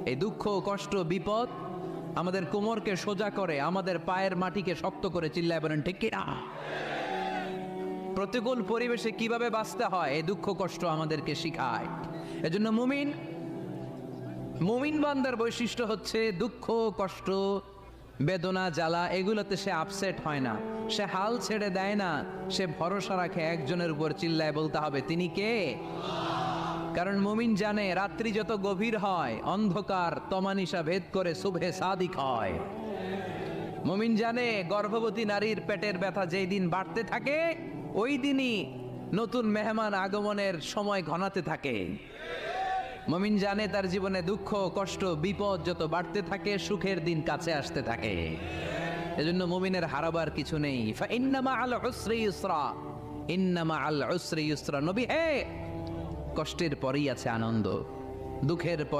এই দুঃখ, কষ্ট, বিপদ আমাদের কোমরকে সোজা করে, আমাদের পায়ের মাটিকে শক্ত করে। চিল্লায় বলেন ঠিক কিনা? প্রতিকূল পরিবেশে কিভাবে বাঁচতে হয় এই দুঃখ কষ্ট আমাদেরকে শিখায়। এজন্য মুমিন বান্দার বৈশিষ্ট্য হচ্ছে দুঃখ কষ্ট বেদনা জ্বালা এগুলোতে সে আপসেট হয় না, সে হাল ছেড়ে দেয় না, সে ভরসা রাখে একজনের উপর। চিল্লায় বলতে হবে তিনি কে? কারণ মুমিন জানে রাত্রি যত গভীর হয় অন্ধকার তমানিসা ভেদ করে সুবহে সাদিক হয়। মুমিন জানে গর্ভবতী নারীর পেটের ব্যথা যেই দিন বাড়তে থাকে ওই দিনই নতুন মেহমান আগমনের সময় ঘনাতে থাকে। মুমিন জানে তার জীবনে দুঃখ কষ্ট বিপদ যত বাড়তে থাকে সুখের দিন কাছে আসতে থাকে। এজন্য মুমিনের হারাবার কিছু নেই। ইন্না মাআল উসরি ইউসরা, ইন্না মাআল উসরি ইউসরা। নবী হে, কষ্টের পরেই আছে আনন্দ, দুঃখের পর